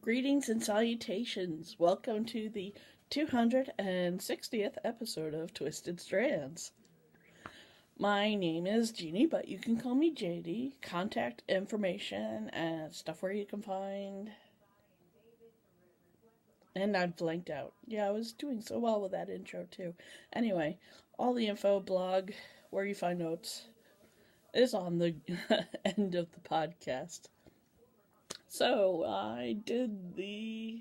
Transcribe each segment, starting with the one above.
Greetings and salutations. Welcome to the 260th episode of Twisted Strands. My name is Jeannie, but you can call me JD. Contact information and stuff where you can find. And I've blanked out. Yeah, I was doing so well with that intro too. Anyway, all the info, blog, where you find notes, is on the end of the podcast. So, I did a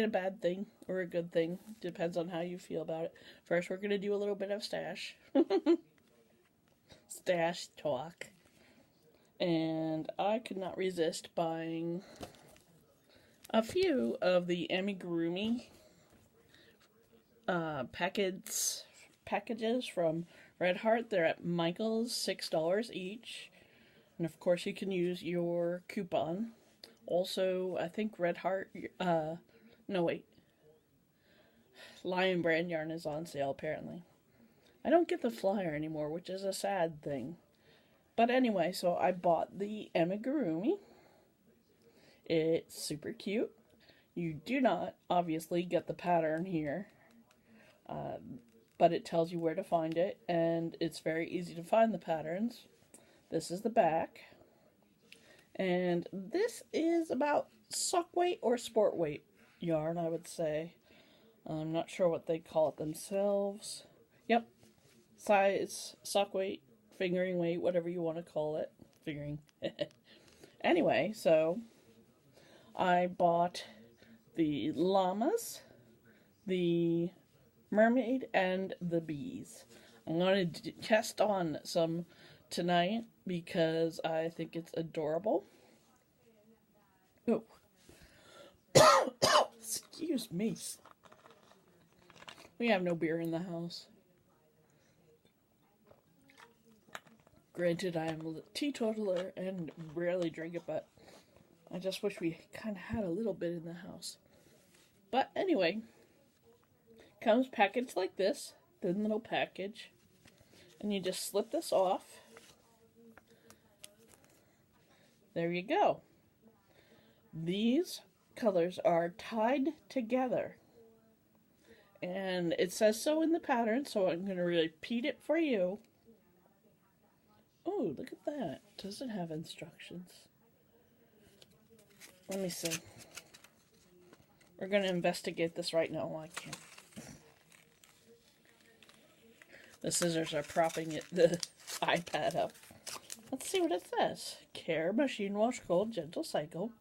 bad thing, or a good thing, depends on how you feel about it. First, we're going to do a little bit of stash talk. And I could not resist buying a few of the amigurumi packages from Red Heart. They're at Michael's, $6 each. And of course you can use your coupon. Also, I think Red Heart, Lion Brand yarn is on sale apparently. I don't get the flyer anymore, which is a sad thing. But anyway, so I bought the amigurumi. It's super cute. You do not, obviously, get the pattern here. But it tells you where to find it. And it's very easy to find the patterns. This is the back. And this is about sock weight or sport weight yarn, I would say. I'm not sure what they call it themselves. Yep. Size, sock weight, fingering weight, whatever you want to call it. Fingering. Anyway, so I bought the llamas, the mermaid, and the bees. I'm going to test on some tonight because I think it's adorable. Oh. Excuse me. We have no beer in the house. Granted, I am a teetotaler and rarely drink it, but I just wish we kind of had a little bit in the house. But anyway, comes packaged like this, thin little package, and you just slip this off. There you go. These colors are tied together. And it says so in the pattern, so I'm going to repeat it for you. Oh, look at that. Does it have instructions? Let me see. We're going to investigate this right now. I can't. The scissors are propping the iPad up. Let's see what it says. Care, machine wash, cold, gentle cycle.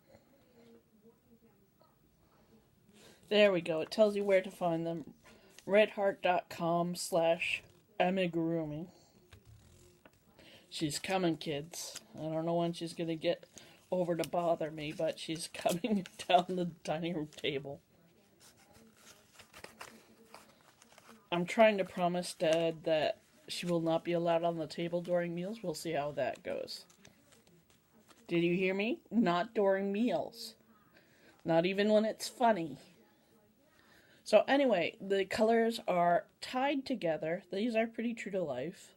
There we go. It tells you where to find them. redheart.com/amigurumi. She's coming, kids. I don't know when she's going to get over to bother me, but she's coming down the dining room table. I'm trying to promise Dad that she will not be allowed on the table during meals. We'll see how that goes. Did you hear me? Not during meals. Not even when it's funny. So anyway, the colors are tied together. These are pretty true to life.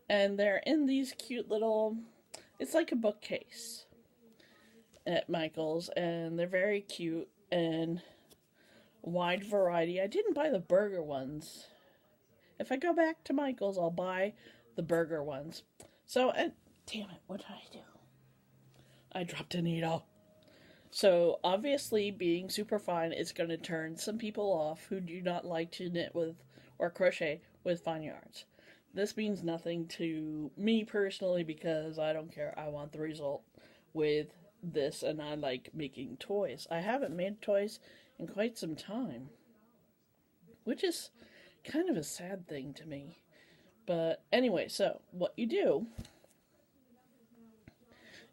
And they're in these cute little, it's like a bookcase at Michael's. And they're very cute and wide variety. I didn't buy the burger ones. If I go back to Michael's, I'll buy the burger ones. So, damn it, what did I do? I dropped a needle. So, obviously, being super fine is going to turn some people off who do not like to knit with or crochet with fine yarns. This means nothing to me personally because I don't care. I want the result with this, and I like making toys. I haven't made toys in quite some time, which is kind of a sad thing to me. But anyway, so what you do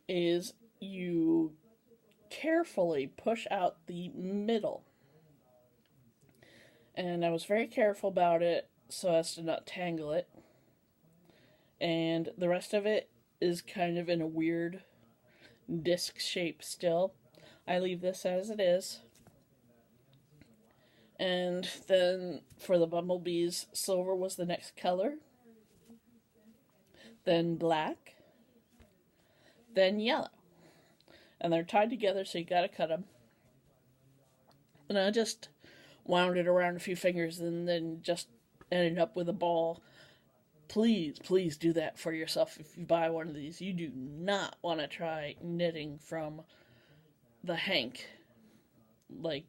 is you carefully push out the middle. And I was very careful about it so as to not tangle it. And the rest of it is kind of in a weird disc shape still. I leave this as it is. And then for the bumblebees, silver was the next color. Then black. Then yellow. And they're tied together, so you gotta cut them. And I just wound it around a few fingers and then just ended up with a ball. Please, please do that for yourself if you buy one of these. You do not want to try knitting from the hank. Like,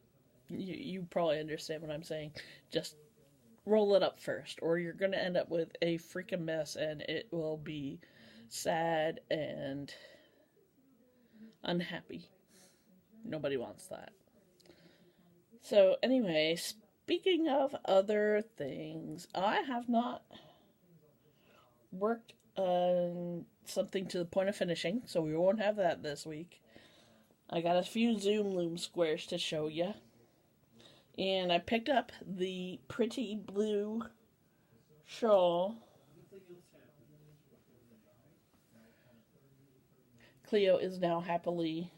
you probably understand what I'm saying. Just roll it up first, or you're going to end up with a freaking mess, and it will be sad and unhappy. Nobody wants that. So, anyway, speaking of other things, I have not worked on something to the point of finishing, so we won't have that this week. I got a few Zoom Loom squares to show you. And I picked up the pretty blue shawl. Cleo is now happily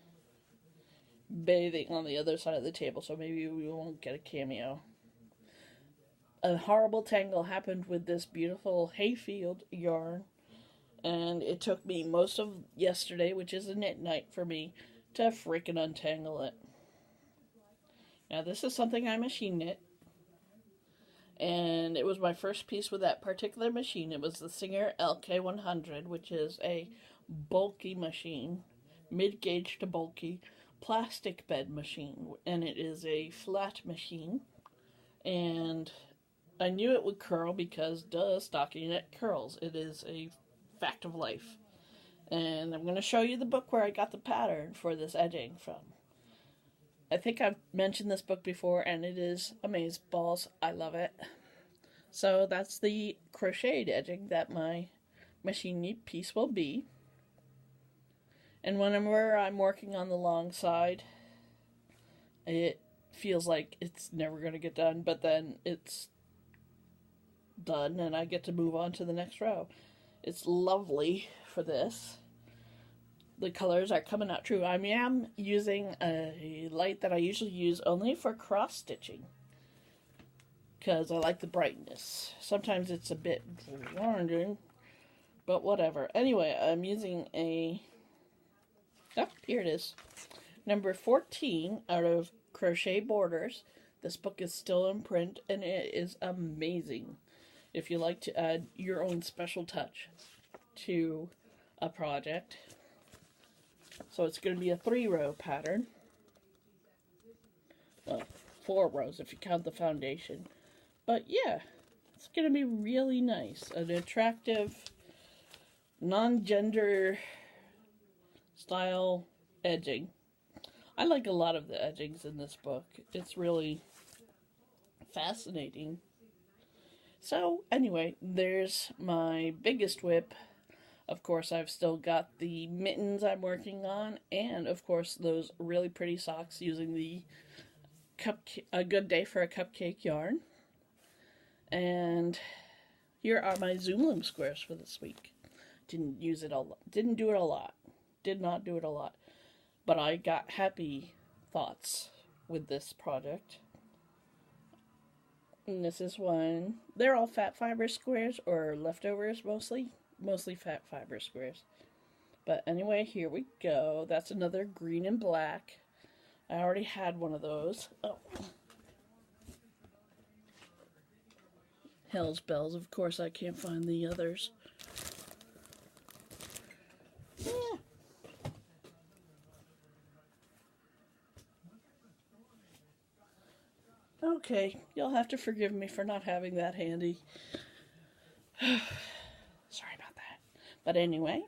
bathing on the other side of the table, so maybe we won't get a cameo. A horrible tangle happened with this beautiful hayfield yarn, and it took me most of yesterday, which is a knit night for me, to freaking untangle it. Now, this is something I machine knit, and it was my first piece with that particular machine. It was the Singer LK100, which is a bulky machine, mid-gauge to bulky, plastic bed machine, and it is a flat machine, and I knew it would curl because, duh, stocking knit curls. It is a fact of life. And I'm going to show you the book where I got the pattern for this edging from. I think I've mentioned this book before, and it is amazeballs. I love it. So that's the crocheted edging that my machine knit piece will be. And whenever I'm working on the long side, it feels like it's never going to get done, but then it's done and I get to move on to the next row. It's lovely for this. The colors are coming out true. I am using a light that I usually use only for cross stitching because I like the brightness. Sometimes it's a bit blinding, but whatever. Anyway, I'm using a, oh, here it is, number 14 out of Crochet Borders. This book is still in print and it is amazing if you like to add your own special touch to a project. So it's going to be a 3-row pattern. Well, 4 rows if you count the foundation. But yeah, it's going to be really nice. An attractive, non-gender style edging. I like a lot of the edgings in this book. It's really fascinating. So anyway, there's my biggest whip. Of course, I've still got the mittens I'm working on, and of course those really pretty socks using the A Good Day for a Cupcake yarn. And here are my Zoom Loom squares for this week. Didn't use it a lot. Didn't do it a lot. Did not do it a lot. But I got happy thoughts with this project. And this is one. They're all fat fiber squares or leftovers mostly. Mostly fat fiber squares. But anyway, here we go. That's another green and black. I already had one of those. Oh. Hell's bells. Of course, I can't find the others. Yeah. Okay, you'll have to forgive me for not having that handy. Sorry about that. But anyway,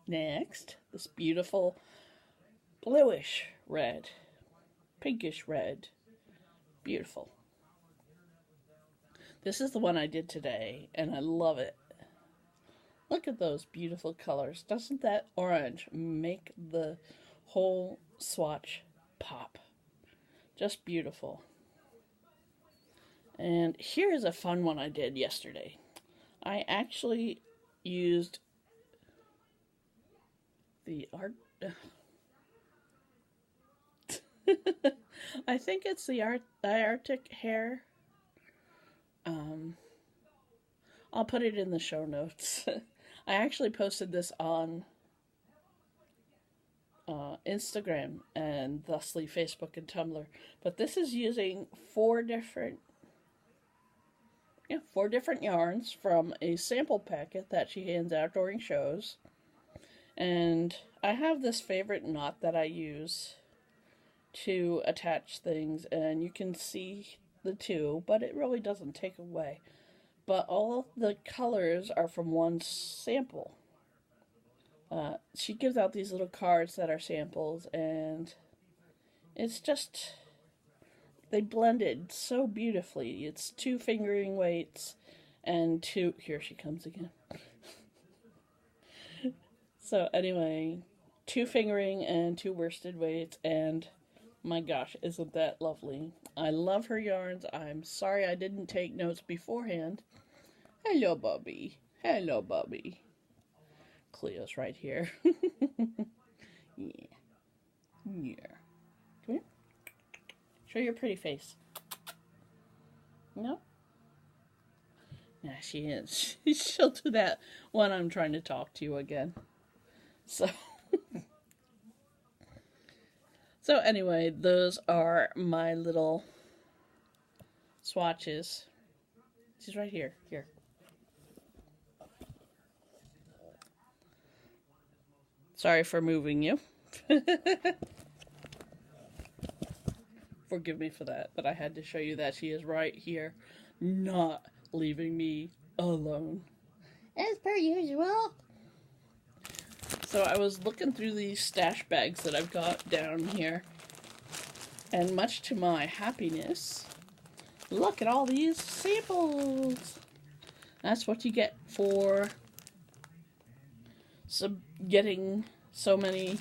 next, this beautiful bluish red, pinkish red. Beautiful. This is the one I did today, and I love it. Look at those beautiful colors. Doesn't that orange make the whole swatch pop? Just beautiful. And here is a fun one I did yesterday. I actually used the art. I think it's the Arctic Hare. I'll put it in the show notes. I actually posted this on Instagram and thusly Facebook and Tumblr. But this is using four different yarns from a sample packet that she hands out during shows. And I have this favorite knot that I use to attach things, and you can see the two, but it really doesn't take away. But all the colors are from one sample. She gives out these little cards that are samples, and it's just, they blended so beautifully. It's 2 fingering weights and 2, here she comes again. So anyway, 2 fingering and 2 worsted weights, and my gosh, isn't that lovely? I love her yarns. I'm sorry I didn't take notes beforehand. Hello, Bubby. Hello, Bubby. Cleo's right here. Yeah. Yeah. Come here. Show your pretty face. No? Yeah, she is. She'll do that when I'm trying to talk to you again. So... So anyway, those are my little swatches. She's right here. Here. Sorry for moving you. Forgive me for that, but I had to show you that she is right here, not leaving me alone. As per usual. So I was looking through these stash bags that I've got down here, and much to my happiness, look at all these samples. That's what you get for getting so many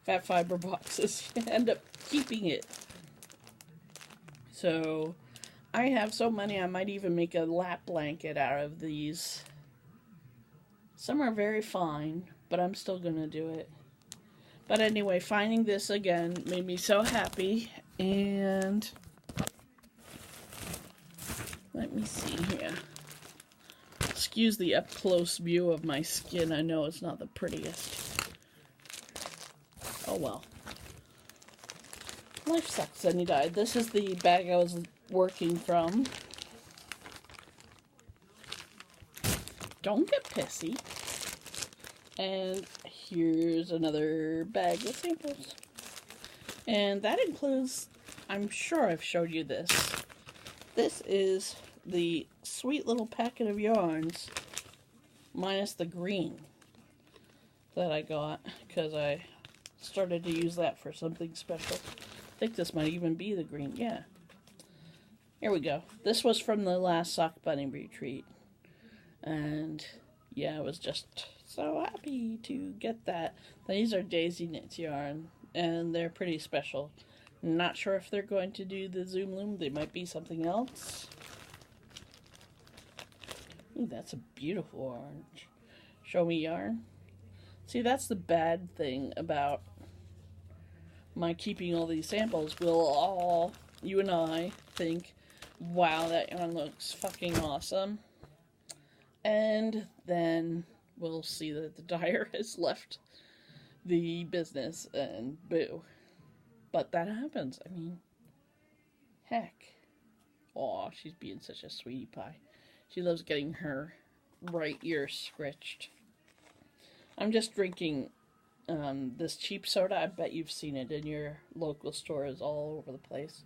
fat fiber boxes. You end up keeping it. So I have so many, I might even make a lap blanket out of these. Some are very fine, but I'm still gonna do it. But anyway, finding this again made me so happy, and let me see here. Excuse the up-close view of my skin. I know it's not the prettiest. Oh well. Life sucks and you died. This is the bag I was working from. Don't get pissy. And here's another bag of samples. And that includes, I'm sure I've showed you this. This is the sweet little packet of yarns, minus the green that I got, because I started to use that for something special. I think this might even be the green, yeah. Here we go. This was from the last sock bunny retreat. And yeah, I was just so happy to get that. These are Daisy Knits yarn, and they're pretty special. Not sure if they're going to do the Zoom Loom. They might be something else. Ooh, that's a beautiful orange. Show me yarn. See, that's the bad thing about my keeping all these samples. We'll all, you and I, think, wow, that yarn looks fucking awesome. And then we'll see that the dyer has left the business, and boo. But that happens. I mean, heck. Aw, she's being such a sweetie pie. She loves getting her right ear scratched. I'm just drinking this cheap soda. I bet you've seen it in your local stores all over the place.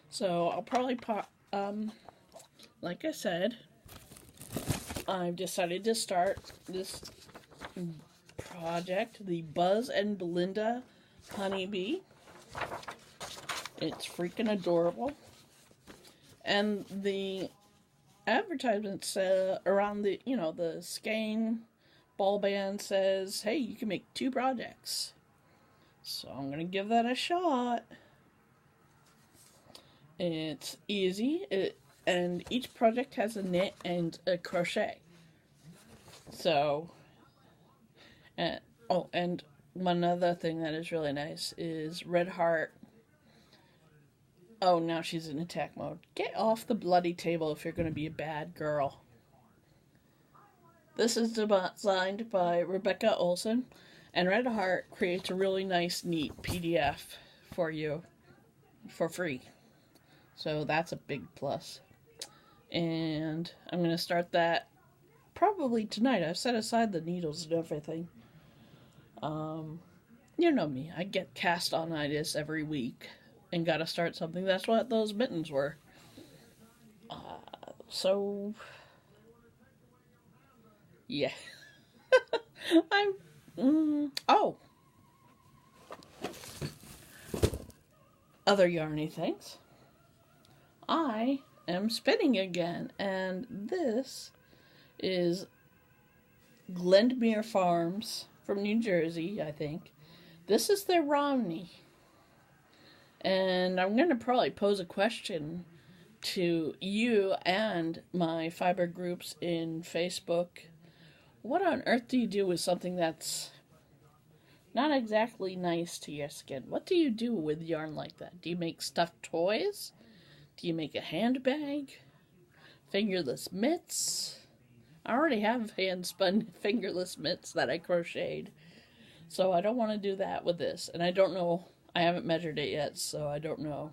So I'll probably pop, like I said, I've decided to start this project, the Buzz and Belinda Honeybee. It's freaking adorable. And the advertisements around the, the skein ball band says, hey, you can make 2 projects. So I'm going to give that a shot. It's easy, and each project has a knit and a crochet. So, oh, and one other thing that is really nice is Red Heart. Oh, now she's in attack mode. Get off the bloody table if you're going to be a bad girl. This is designed by Rebecca Olson, and Red Heart creates a really nice, neat PDF for you for free. So that's a big plus. And I'm going to start that probably tonight. I've set aside the needles and everything. You know me, I get cast-on-itis every week and gotta start something. That's what those mittens were. So, yeah. Oh. Other yarny things. I am spinning again, and this is Glendmere Farms from New Jersey, I think. This is their Romney. And I'm going to probably pose a question to you and my fiber groups in Facebook. What on earth do you do with something that's not exactly nice to your skin? What do you do with yarn like that? Do you make stuffed toys? Do you make a handbag? Fingerless mitts? I already have hand-spun fingerless mitts that I crocheted. So I don't want to do that with this. And I don't know. I haven't measured it yet, so I don't know.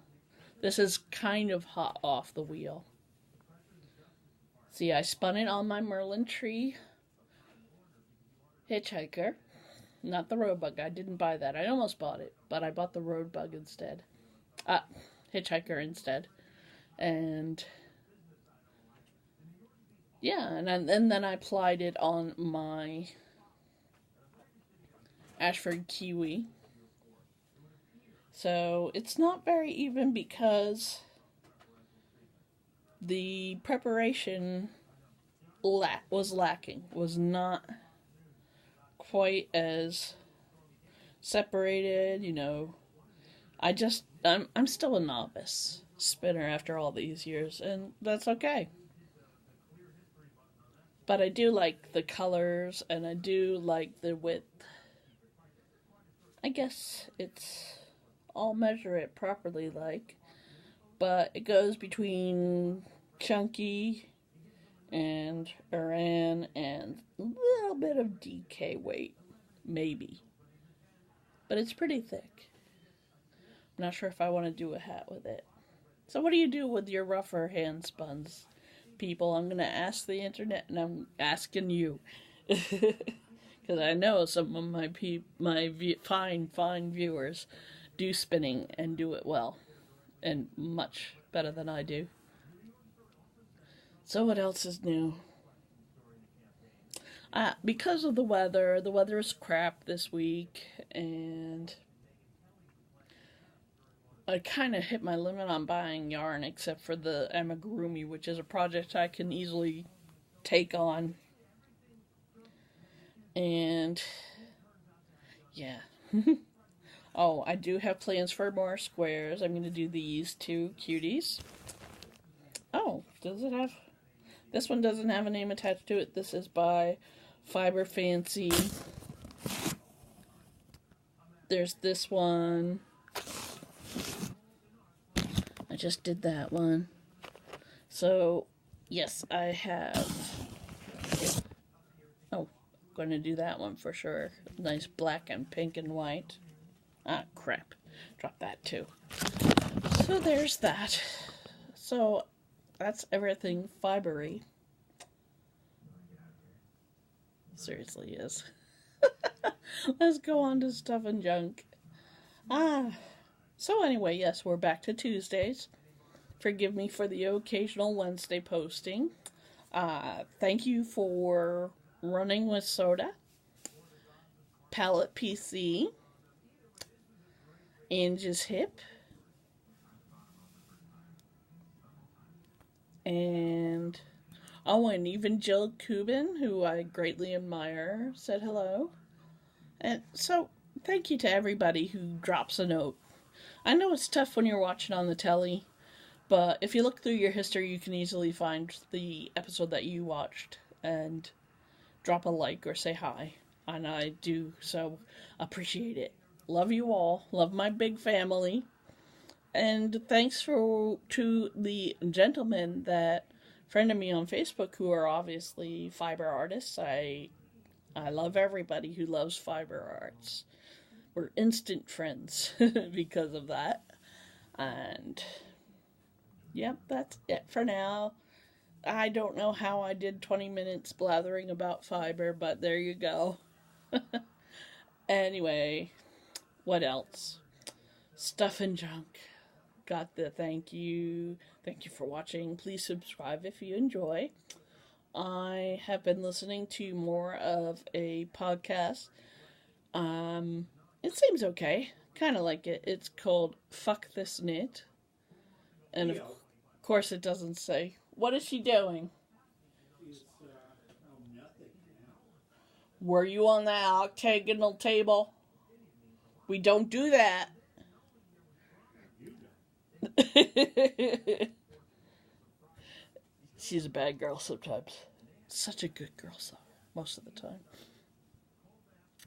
This is kind of hot off the wheel. See, I spun it on my Merlin Tree Hitchhiker. Not the Roadbug. I didn't buy that. I almost bought it, but I bought the Roadbug instead. Hitchhiker instead. And yeah, and then I applied it on my Ashford Kiwi. So it's not very even because the preparation was lacking, was not quite as separated, you know. I'm still a novice spinner after all these years, and that's okay. But I do like the colors, and I do like the width. I guess I'll measure it properly like, but it goes between chunky and Aran and a little bit of DK weight, maybe. But it's pretty thick. I'm not sure if I want to do a hat with it. So what do you do with your rougher hand spuns, people? I'm going to ask the internet, and I'm asking you. Because I know some of my fine viewers do spinning and do it well. And much better than I do. So what else is new? Because of the weather is crap this week, and I kind of hit my limit on buying yarn, except for the amigurumi, which is a project I can easily take on. And yeah. Oh, I do have plans for more squares. I'm going to do these two cuties. Oh, does it have... This one doesn't have a name attached to it. This is by Fiber Fancy. There's this one. I just did that one. So, yes, I have... Oh, I'm going to do that one for sure. Nice black and pink and white. Ah, crap. Drop that too. So there's that. So that's everything fibery. Seriously is. Let's go on to stuff and junk. So anyway, yes, we're back to Tuesdays. Forgive me for the occasional Wednesday posting. Thank you for Running with Soda, Palette PC, Ange's Hip, and even Jill Kubin, who I greatly admire, said hello. And so, thank you to everybody who drops a note. I know it's tough when you're watching on the telly, but if you look through your history, you can easily find the episode that you watched and drop a like or say hi. And I do so appreciate it. Love you all. Love my big family. And thanks to the gentleman that friend of me on Facebook who are obviously fiber artists. I love everybody who loves fiber arts. We're instant friends because of that. And yep, that's it for now. I don't know how I did 20 minutes blathering about fiber, but there you go. Anyway, what else? Stuff and junk. Got the thank you. Thank you for watching. Please subscribe if you enjoy. I have been listening to more of a podcast. It seems okay. Kind of like it. It's called Fuck This Knit. And of course it doesn't say. What is she doing? Were you on that octagonal table? We don't do that. She's a bad girl sometimes. Such a good girl, so most of the time.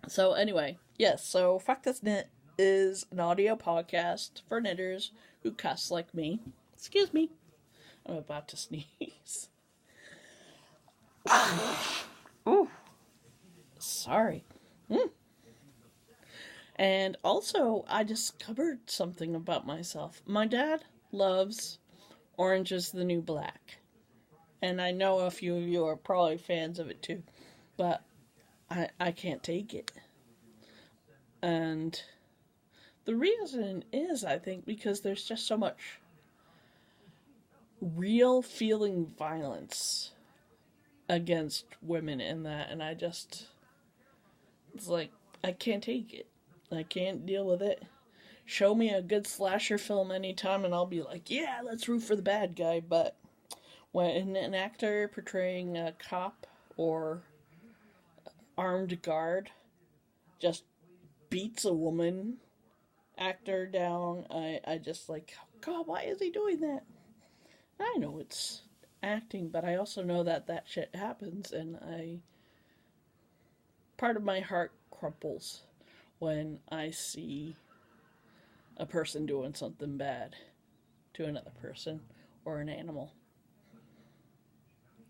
So anyway, yes, so Fuck This Knit is an audio podcast for knitters who cuss like me. Excuse me. I'm about to sneeze. Ooh. Sorry. And also, I discovered something about myself. My dad loves Orange is the New Black. And I know a few of you are probably fans of it too. But I can't take it. And the reason is, I think, because there's just so much real feeling violence against women in that. And it's like, I can't take it. I can't deal with it. Show me a good slasher film anytime and I'll be like, yeah, let's root for the bad guy. But when an actor portraying a cop or armed guard just beats a woman actor down, I just like, God, why is he doing that? I know it's acting, but I also know that shit happens, and part of my heart crumples when I see a person doing something bad to another person or an animal.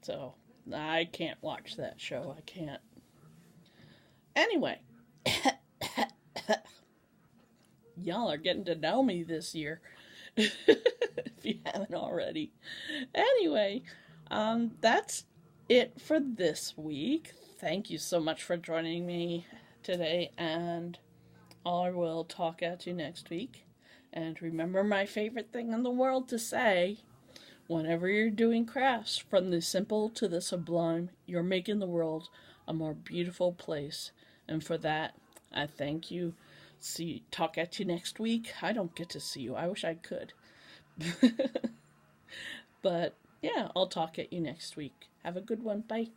So, I can't watch that show. I can't. Anyway. Y'all are getting to know me this year. If you haven't already. Anyway, that's it for this week. Thank you so much for joining me today, and I will talk at you next week. And remember my favorite thing in the world to say, whenever you're doing crafts, from the simple to the sublime, you're making the world a more beautiful place. And for that, I thank you. Talk at you next week. I don't get to see you. I wish I could. But yeah, I'll talk at you next week. Have a good one. Bye.